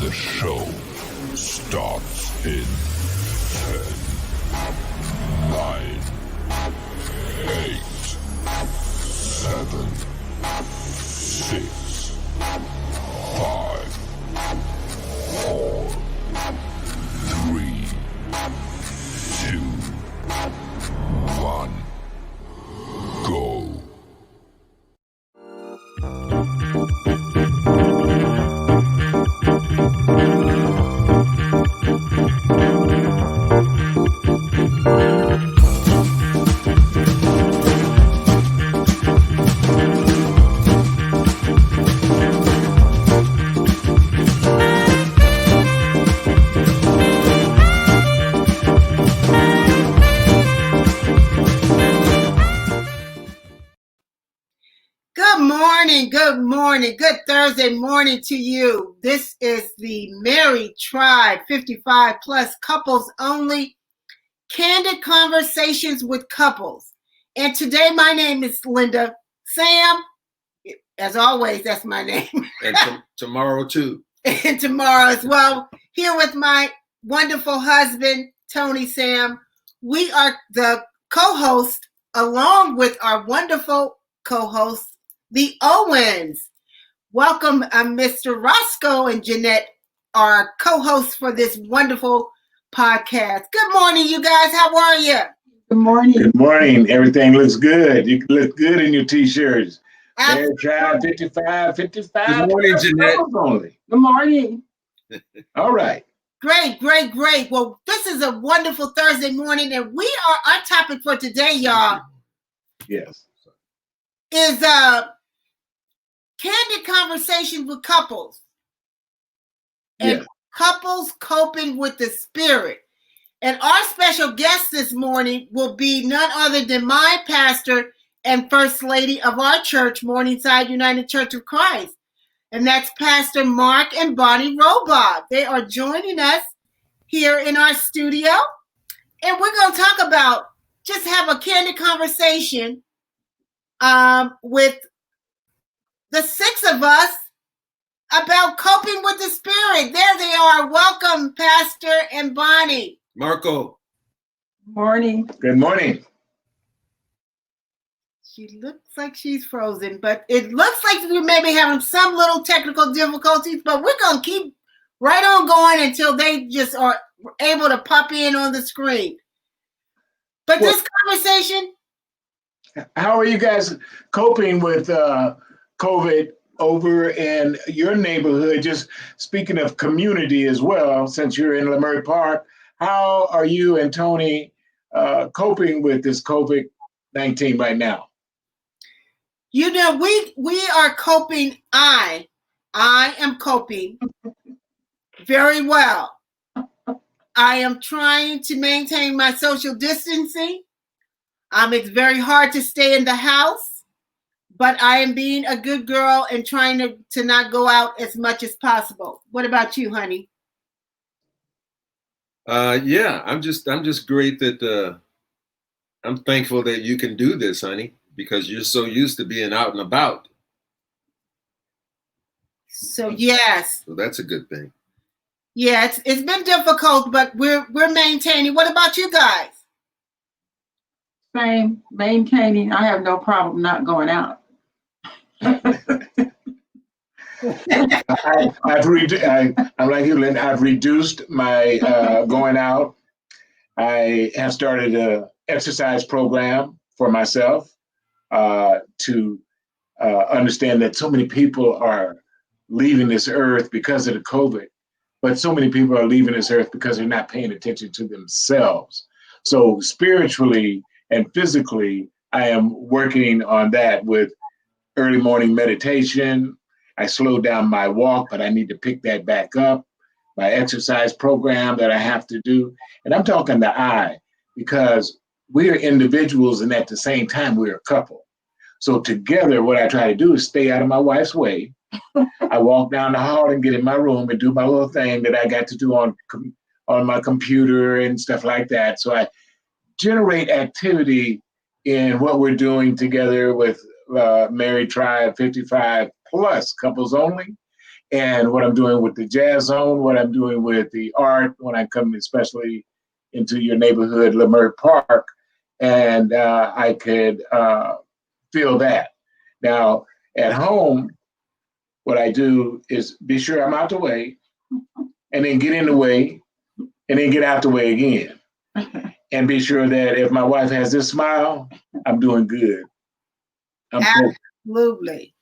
The show starts in 10, 9, 8, 7, 6, 5, 4, 3, 2, 1, go. Good morning. Good Thursday morning to you. This is the Married Tribe 55 plus couples only candid conversations with couples. And today my name is Linda. Sam, as always, that's my name. And tomorrow too. And tomorrow as well. Here with my wonderful husband, Tony Sam. We are the co-host along with our wonderful co-host, the Owens. Welcome, Mr. Roscoe and Jeannette, our co-hosts for this wonderful podcast. Good morning, you guys. How are you? Good morning. Good morning. Everything looks good. You look good in your t-shirts. Married Tribe 55. Good morning, Jeannette. Only. Good morning. All right. Great. Well, this is a wonderful Thursday morning, and our topic for today, y'all. Yes. Is candid conversations with couples. And yes. Couples coping with the spirit. And our special guest this morning will be none other than my pastor and first lady of our church, Morningside United Church of Christ. And that's Pastor Mark and Bonnie Robach. They are joining us here in our studio. And we're going to talk about, just have a candid conversation with the six of us about coping with the spirit. There they are. Welcome, Pastor and Bonnie. Marco. Morning. Good morning. She looks like she's frozen, but it looks like we may be having some little technical difficulties, but we're going to keep right on going until they just are able to pop in on the screen. But this conversation. How are you guys coping with COVID over in your neighborhood? Just speaking of community as well, since you're in Leimert Park, how are you and Tony coping with this COVID-19 right now? You know, we are coping. I am coping very well. I am trying to maintain my social distancing. It's very hard to stay in the house, but I am being a good girl and trying to not go out as much as possible. What about you, honey? Yeah, I'm just great that I'm thankful that you can do this, honey, because you're so used to being out and about. So yes. So that's a good thing. Yeah, it's been difficult, but we're maintaining. What about you guys? Same, maintaining. I have no problem not going out. I'm like you, Lynn. I've reduced my going out. I have started an exercise program for myself to understand that so many people are leaving this earth because of the COVID, but so many people are leaving this earth because they're not paying attention to themselves. So spiritually and physically, I am working on that with early morning meditation. I slowed down my walk, but I need to pick that back up. My exercise program that I have to do. And I'm talking to I, because we are individuals and at the same time, we're a couple. So together, what I try to do is stay out of my wife's way. I walk down the hall and get in my room and do my little thing that I got to do on my computer and stuff like that. So I generate activity in what we're doing together with Married Tribe 55 plus couples only. and what I'm doing with the Jazz Zone, what I'm doing with the art when I come especially into your neighborhood, Leimert Park, and I could feel that. Now, at home, what I do is be sure I'm out the way, and then get in the way, and then get out the way again. And be sure that if my wife has this smile, I'm doing good. I'm focused. Absolutely.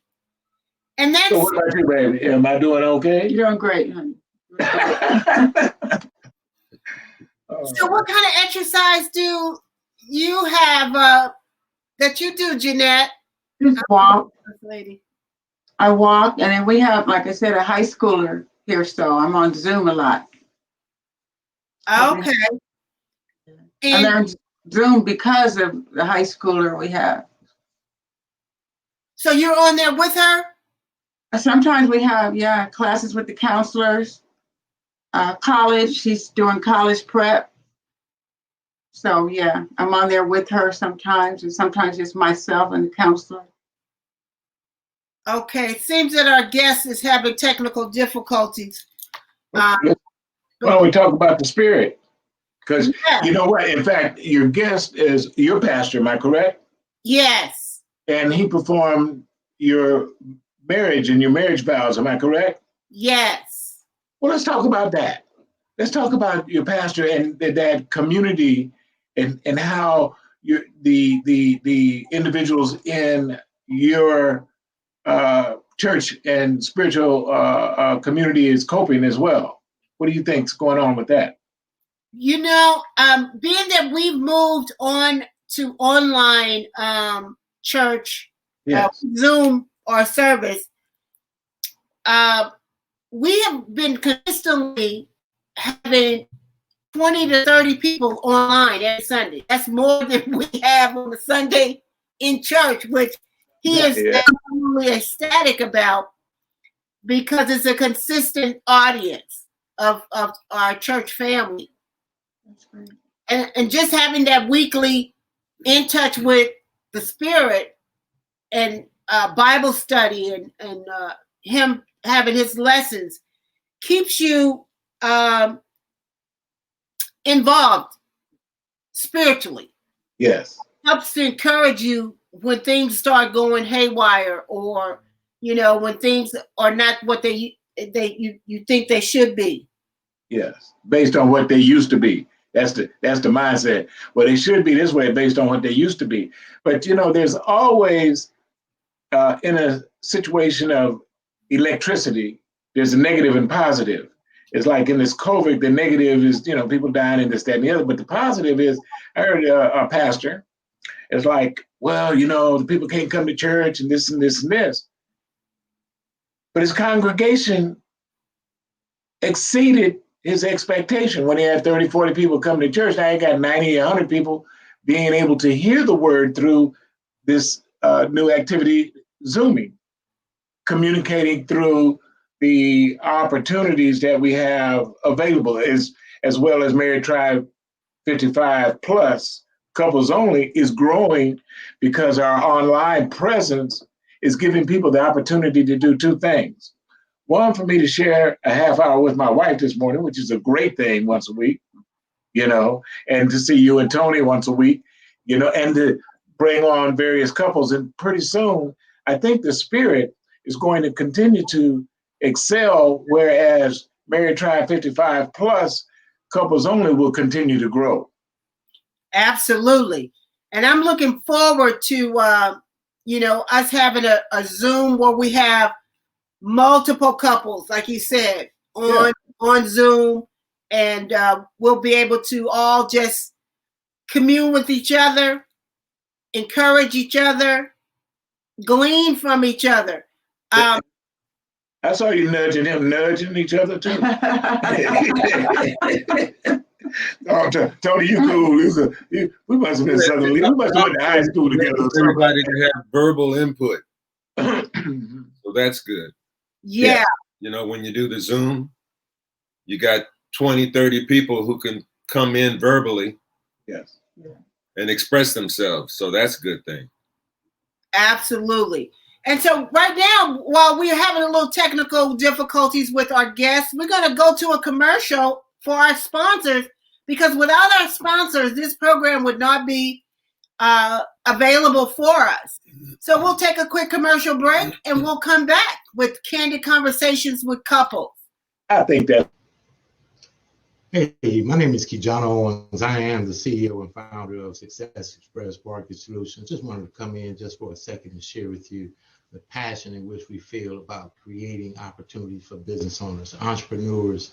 And So then, what about you, baby? Am I doing okay? You're doing great, honey. so what kind of exercise do you have that you do, Jeannette? Just walk. Lady. I walk, and then we have, like I said, a high schooler here, so I'm on Zoom a lot. Okay. I And learned Zoom because of the high schooler we have. so you're on there with her? Sometimes we have, classes with the counselors. College, she's doing college prep. So yeah, I'm on there with her sometimes, and sometimes just myself and the counselor. Okay. It seems that our guest is having technical difficulties. Why don't we talk about the spirit? Because Yeah. you know what? In fact, your guest is your pastor, am I correct? Yes. And he performed your marriage and your marriage vows, am I correct? Yes. Well, let's talk about that. Let's talk about your pastor and that community and how the individuals in your church and spiritual community is coping as well. What do you think's going on with that? You know, being that we've moved on to online church, Yes. Zoom or service, we have been consistently having 20 to 30 people online every Sunday. That's more than we have on a Sunday in church, which he is absolutely ecstatic about because it's a consistent audience of our church family. That's great. And just having that weekly in touch with the spirit and Bible study and him having his lessons keeps you involved spiritually. Yes. Helps to encourage you when things start going haywire, or when things are not what you think they should be. Yes. Based on what they used to be. That's the mindset. Well, they should be this way based on what they used to be. But there's always in a situation of electricity, there's a negative and positive. It's like in this COVID, the negative is people dying and this, that, and the other. But the positive is, I heard a pastor. It's like, well, the people can't come to church and this and this and this. But his congregation exceeded his expectation when he had 30, 40 people come to church. Now he got 90, 100 people being able to hear the word through this new activity, Zooming, communicating through the opportunities that we have available, as well as Married Tribe 55 plus couples only is growing because our online presence is giving people the opportunity to do two things. One, for me to share a half hour with my wife this morning, which is a great thing once a week, and to see you and Tony once a week, and to bring on various couples. And pretty soon, I think the spirit is going to continue to excel, whereas Married Tribe 55 plus couples only will continue to grow. Absolutely. And I'm looking forward to, us having a Zoom where we have multiple couples, like you said, on Zoom, and we'll be able to all just commune with each other, encourage each other, glean from each other. I saw you nudging each other too. Oh, Tony, you cool. We must have been Southern League. We must have went to high school together. Everybody to have verbal input. So that's good. Yeah. When you do the Zoom, you got 20, 30 people who can come in verbally. Yes. And express themselves. So that's a good thing. Absolutely. And so right now, while we're having a little technical difficulties with our guests, we're going to go to a commercial for our sponsors, because without our sponsors, this program would not be available for us. So we'll take a quick commercial break and we'll come back with Candid Conversations with Couples. I think that. Hey, my name is Owens. I am the CEO and founder of Success Express Market Solutions. Just wanted to come in just for a second and share with you the passion in which we feel about creating opportunities for business owners, entrepreneurs,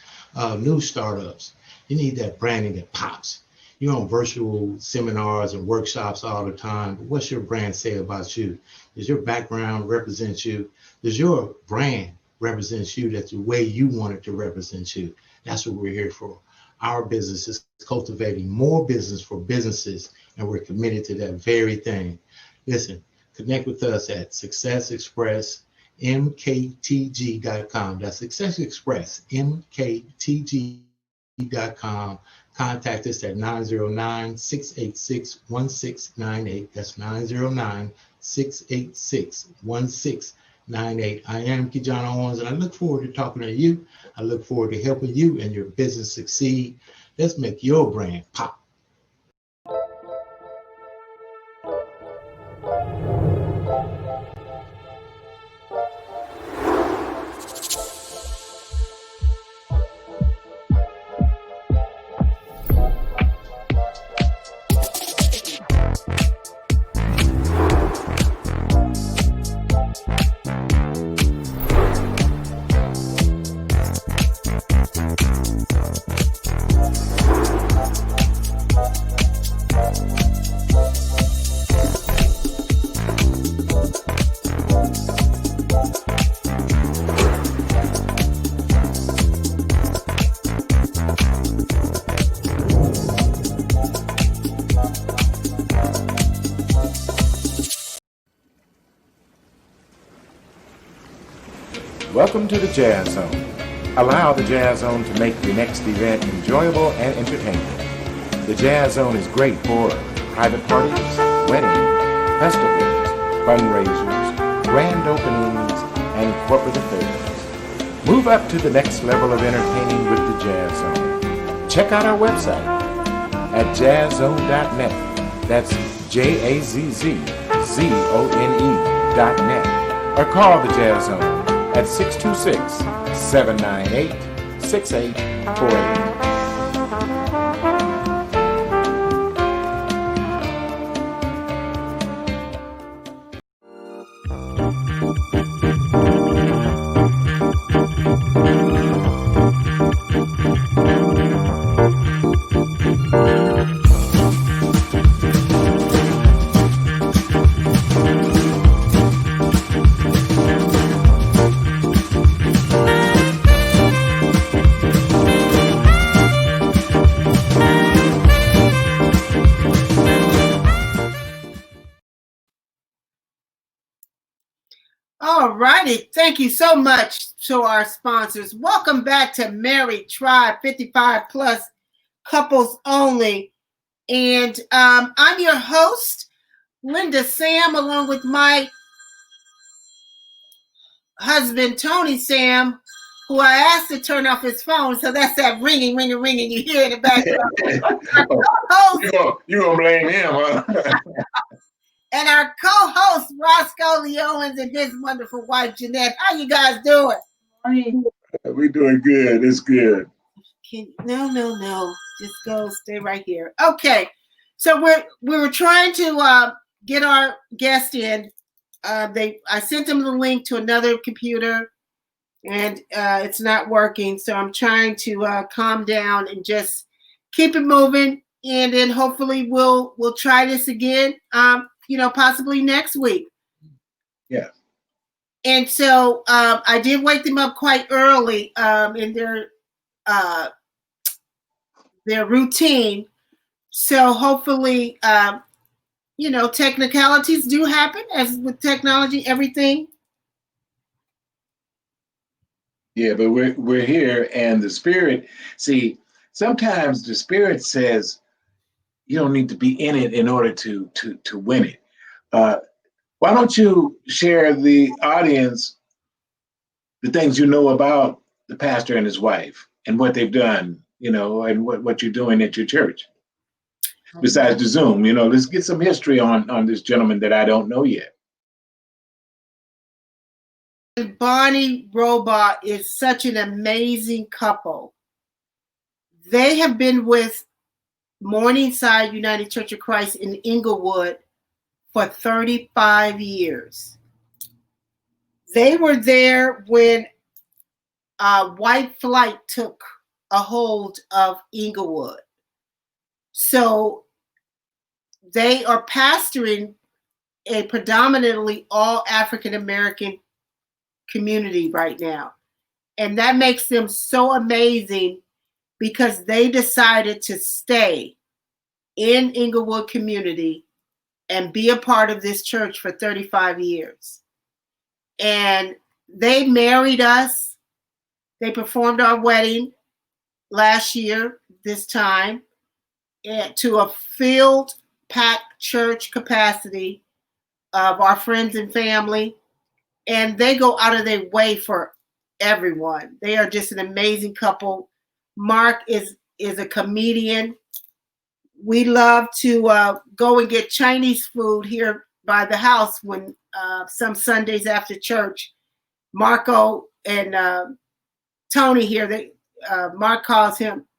new startups. You need that branding that pops. You're on virtual seminars and workshops all the time, but what's your brand say about you? Does your background represent you? Does your brand represent you? That's the way you want it to represent you. That's what we're here for. Our business is cultivating more business for businesses, and we're committed to that very thing. Listen, connect with us at successexpressmktg.com. That's successexpressmktg.com. Contact us at 909-686-1698. That's 909-686-1698. I am John Owens, and I look forward to talking to you. I look forward to helping you and your business succeed. Let's make your brand pop. Welcome to the Jazz Zone. Allow the Jazz Zone to make your next event enjoyable and entertaining. The Jazz Zone is great for private parties, weddings, festivals, fundraisers, grand openings, and corporate affairs. Move up to the next level of entertaining with the Jazz Zone. Check out our website at jazzzone.net. That's JAZZZONE.net. Or call the Jazz Zone at 626-798-6848. All righty. Thank you so much to our sponsors. Welcome back to Married Tribe 55 Plus Couples Only. And I'm your host, Linda Sam, along with my husband, Tony Sam, who I asked to turn off his phone. So that's that ringing, ringing, ringing you hear in the background. You gonna blame him, huh? And our co-host, Roscoe Owens, and his wonderful wife, Jeannette. How you guys doing? We doing good. It's good. No. Just go, stay right here. Okay. So we were trying to get our guest in. I sent them the link to another computer, and it's not working. So I'm trying to calm down and just keep it moving, and then hopefully we'll try this again. Possibly next week. Yeah. And so I did wake them up quite early in their routine. So hopefully, technicalities do happen, as with technology, everything. Yeah, but we're here, and the spirit. See, sometimes the spirit says you don't need to be in it in order to win it. Why don't you share the audience the things you know about the pastor and his wife and what they've done, and what you're doing at your church besides the Zoom. Let's get some history on this gentleman that I don't know yet. Bonnie Robot is such an amazing couple. They have been with Morningside United Church of Christ in Inglewood for 35 years. They were there when white flight took a hold of Inglewood. So they are pastoring a predominantly all African American community right now. And that makes them so amazing because they decided to stay in Inglewood community and be a part of this church for 35 years. And they married us. They performed our wedding last year, this time, to a filled, packed church capacity of our friends and family. And they go out of their way for everyone. They are just an amazing couple. Mark is a comedian. We love to go and get Chinese food here by the house when some Sundays after church. Marco and Tony here,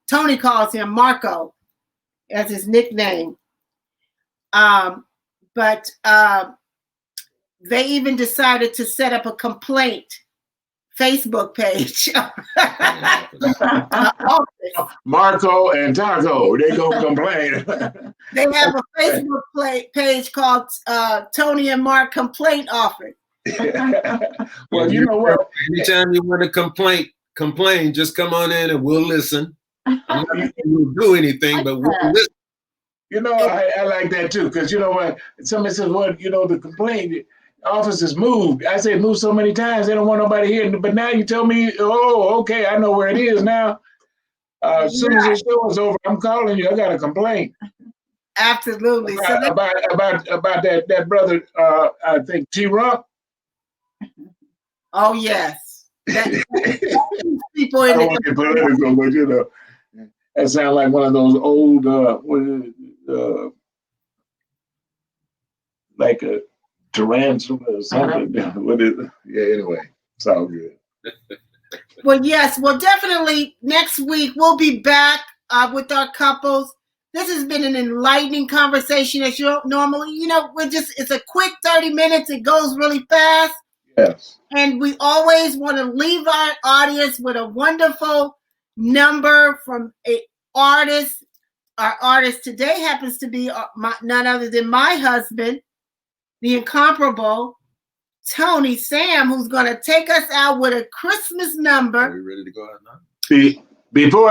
Tony calls him Marco as his nickname. But they even decided to set up a complaint Facebook page. Marco and Taco, they gonna complain. They have a Facebook page called Tony and Mark Complaint Office. Well, you know what? Anytime you want to complain, just come on in and we'll listen. I'm not going to do anything, but we'll listen. I like that too, because you know what? Somebody says, well, the complaint office is moved. I said moved so many times, they don't want nobody here. But now you tell me, oh, okay, I know where it is now. As soon as the show is over, I'm calling you. I got a complaint. Absolutely. About that brother, I think T-Rump. Oh, yes. People I in don't want to get political, but that sounds like one of those old, like a tarantula or something. Anyway, it's all good. Well, yes. Well, definitely next week we'll be back with our couples. This has been an enlightening conversation as you normally, it's a quick 30 minutes. It goes really fast. Yes. And we always want to leave our audience with a wonderful number from an artist. Our artist today happens to be none other than my husband, the incomparable Tony Sam, who's going to take us out with a Christmas number. Are we ready to go out now?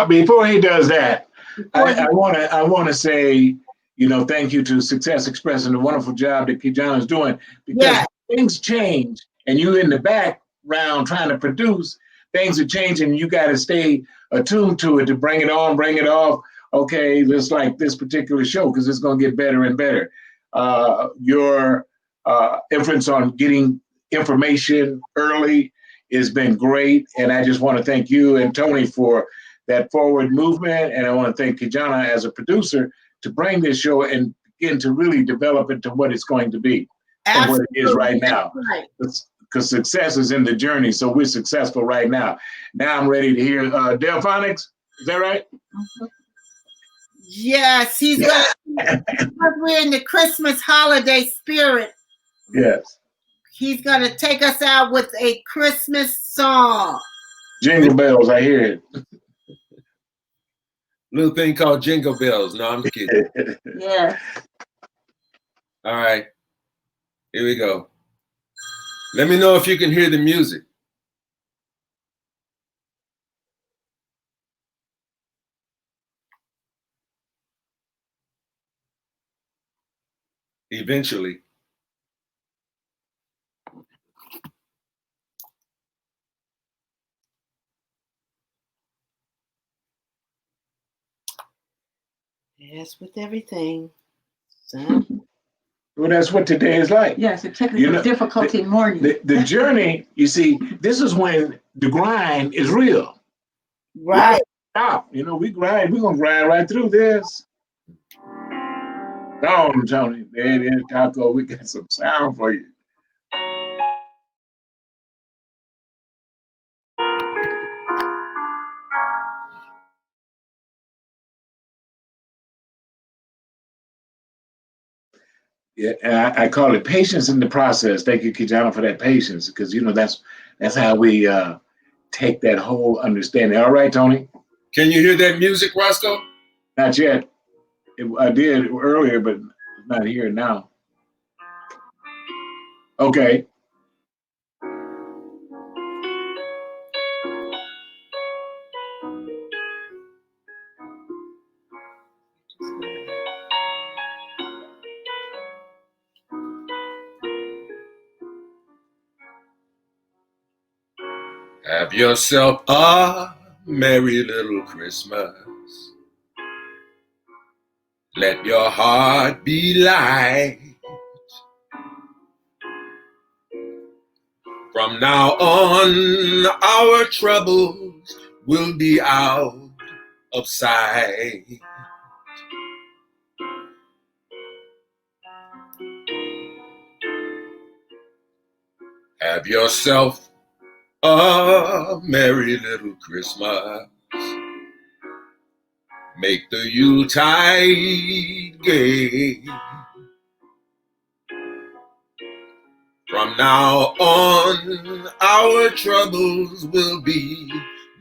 Before he does that, I want to say, thank you to Success Express and the wonderful job that Kijana is doing, because things change and you in the background trying to produce, things are changing. You got to stay attuned to it to bring it on, bring it off. Okay, just like this particular show, because it's going to get better and better. Your influence on getting information early has been great. And I just want to thank you and Tony for that forward movement. And I want to thank Kijana as a producer to bring this show and begin to really develop it to what it's going to be and what it is right now. Because success is in the journey. So we're successful right now. Now I'm ready to hear Delphonics. Is that right? Mm-hmm. Yes, he's going to, we're in the Christmas holiday spirit. Yes. He's going to take us out with a Christmas song. Jingle bells, I hear it. Little thing called Jingle Bells. No, I'm kidding. Yeah. All right. Here we go. Let me know if you can hear the music. Eventually. Yes, with everything. So. Well, that's what today is like. Yes, a technical difficulty morning. The journey, you see, this is when the grind is real. Right. Stop. You know, we grind. We're going to grind right through this. Go on, Tony. There it is, Taco. We got some sound for you. Yeah, and I call it patience in the process. Thank you, Kijana, for that patience, because you know that's how we take that whole understanding. All right, Tony. Can you hear that music, Roscoe? Not yet. I did earlier, but it's not here now. Okay. Have yourself a merry little Christmas. Let your heart be light. From now on, our troubles will be out of sight. Have yourself a merry little Christmas. Make the Yuletide gay. From now on, our troubles will be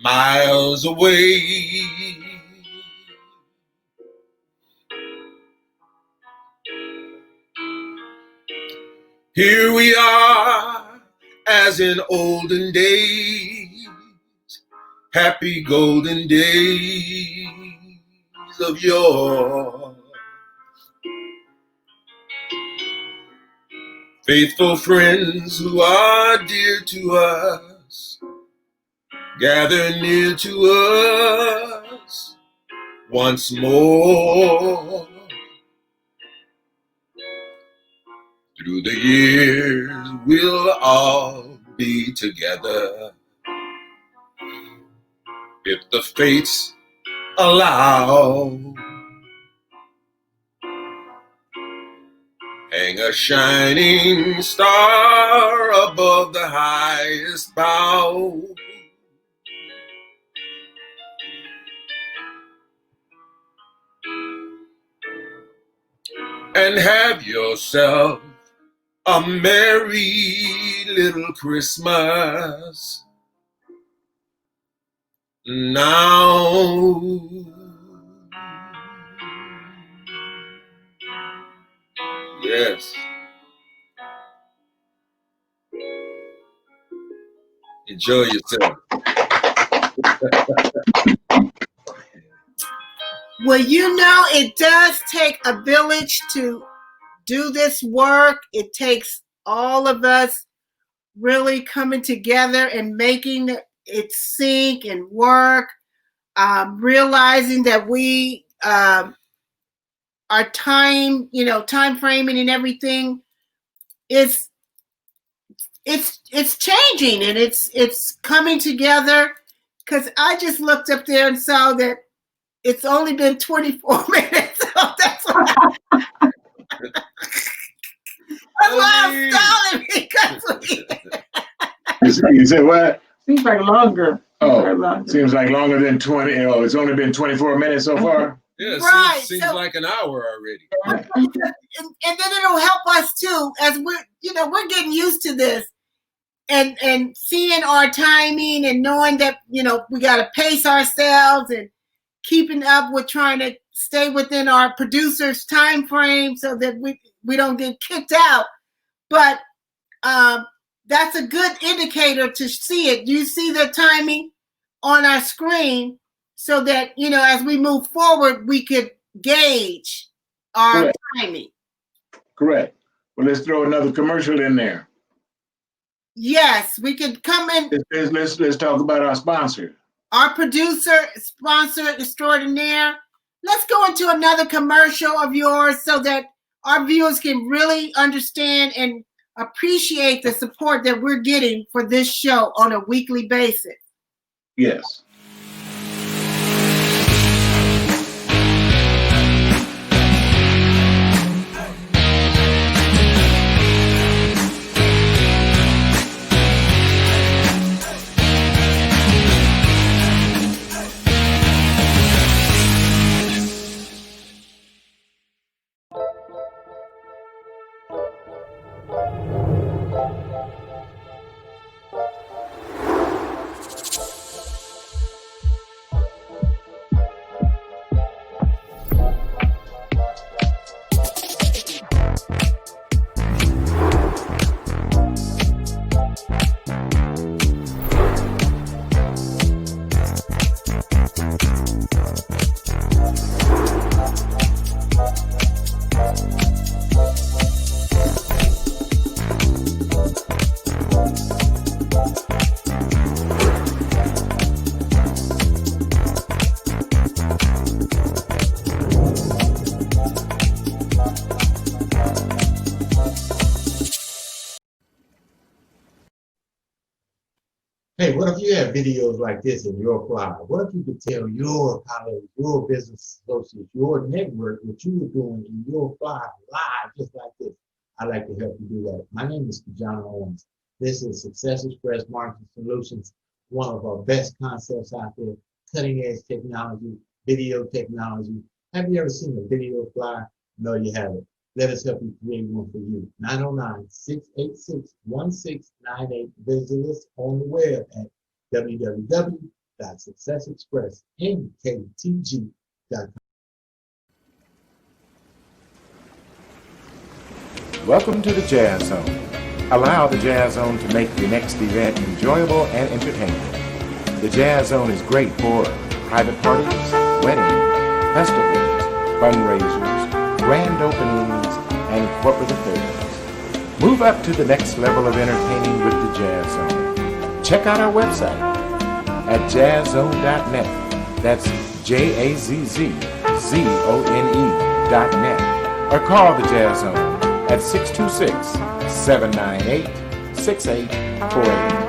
miles away. Here we are, as in olden days, happy golden days of yore. Faithful friends who are dear to us, gather near to us once more. Through the years, we'll all be together, if the fates allow. Hang a shining star above the highest bough. And have yourself a merry little Christmas now. Yes. Enjoy yourself. Well, you know, it does take a village to do this work. It takes all of us really coming together and making it sync and work, realizing that we our time, time framing and everything is it's changing and it's coming together. Because I just looked up there and saw that it's only been 24 minutes. So that's why I'm stalling because You said what? Seems like longer. Seems like longer than 20. Oh, it's only been 24 minutes so far. Yeah, Right, seems so- like an hour already. and then it'll help us too as we're getting used to this and seeing our timing and knowing that we got to pace ourselves and keeping up with trying to stay within our producer's time frame so that we don't get kicked out. But that's a good indicator to see it. You see the timing on our screen so that as we move forward we could gauge our Correct. timing. Correct. Well, let's throw another commercial in there. Yes, we could come in. Let's talk about our sponsor. Our producer, sponsor extraordinaire. Let's go into another commercial of yours so that our viewers can really understand and appreciate the support that we're getting for this show on a weekly basis. Yes. Hey, what if you had videos like this in your flyer? What if you could tell your colleagues, your business associates, your network, what you were doing in your flyer live, just like this? I'd like to help you do that. My name is Jeannette Owens. This is Success Express Marketing Solutions, one of our best concepts out there, cutting edge technology, video technology. Have you ever seen a video flyer? No, you haven't. Let us help you create one for you. 909-686-1698. Visit us on the web at www.successexpressmktg.com. Welcome to the Jazz Zone. Allow the Jazz Zone to make your next event enjoyable and entertaining. The Jazz Zone is great for private parties, weddings, festivals, fundraisers, grand openings, and corporate affairs. Move up to the next level of entertaining with the Jazz Zone. Check out our website at jazzzone.net. That's JAZZZONE.net. Or call the Jazz Zone at 626-798-6848.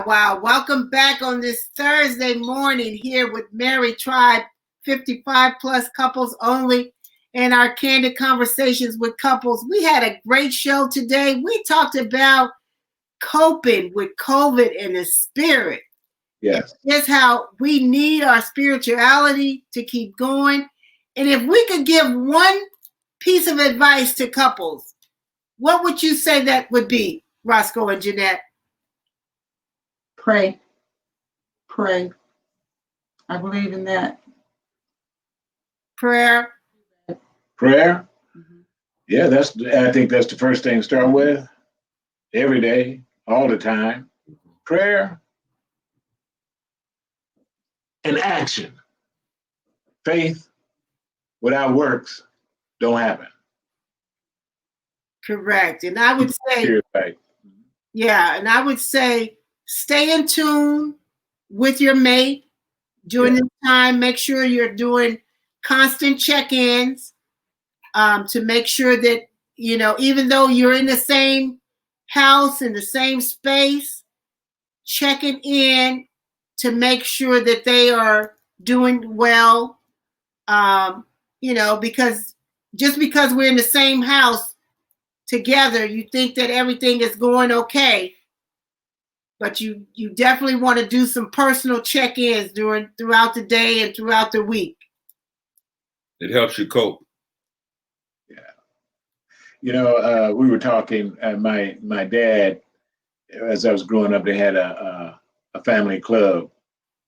Wow. Welcome back on this Thursday morning here with Mary Tribe, 55 plus couples only, and our candid conversations with couples. We had a great show today. We talked about coping with COVID in the spirit. Yes. Just how we need our spirituality to keep going. And if we could give one piece of advice to couples, what would you say that would be, Roscoe and Jeannette? Pray. I believe in that. Prayer. Mm-hmm. Yeah, I think that's the first thing to start with. Every day, all the time. Prayer and action. Faith without works don't happen. Correct. And I would say, and I would say, stay in tune with your mate during this time. Make sure you're doing constant check-ins to make sure that, even though you're in the same house, in the same space, checking in to make sure that they are doing well. Because just because we're in the same house together, you think that everything is going okay. But you definitely want to do some personal check-ins throughout the day and throughout the week. It helps you cope. Yeah. We were talking, my dad, as I was growing up, they had a family club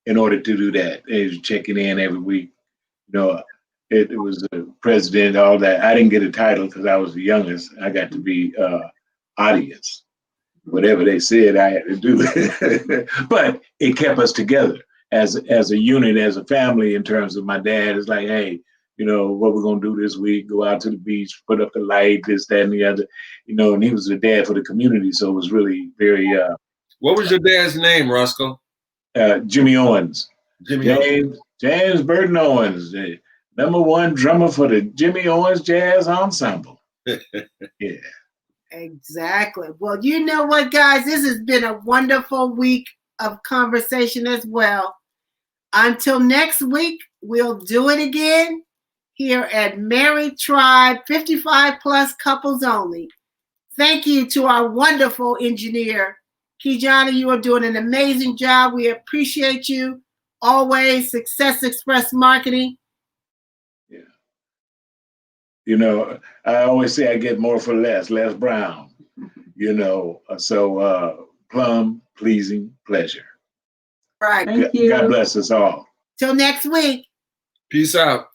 in order to do that. They was checking in every week. You know, it was the president, all that. I didn't get a title because I was the youngest. I got to be audience. Whatever they said, I had to do. But it kept us together as a unit, as a family. In terms of my dad, it's like, hey, you know, what we're gonna do this week? Go out to the beach, put up the light, this, that, and the other. You know, and he was the dad for the community, so it was really very. What was your dad's name, Roscoe? Jimmy Owens. Jimmy Owens. James Burton Owens, the #1 drummer for the Jimmy Owens Jazz Ensemble. Yeah. Exactly. Well, you know what, guys? This has been a wonderful week of conversation as well. Until next week, we'll do it again here at Married Tribe, 55 plus couples only. Thank you to our wonderful engineer, Kijana. You are doing an amazing job. We appreciate you always. Success Express Marketing. Yeah. You know, I always say I get more for less brown. You know, so plum, pleasing, pleasure. Right. Thank you. God bless us all. Till next week. Peace out.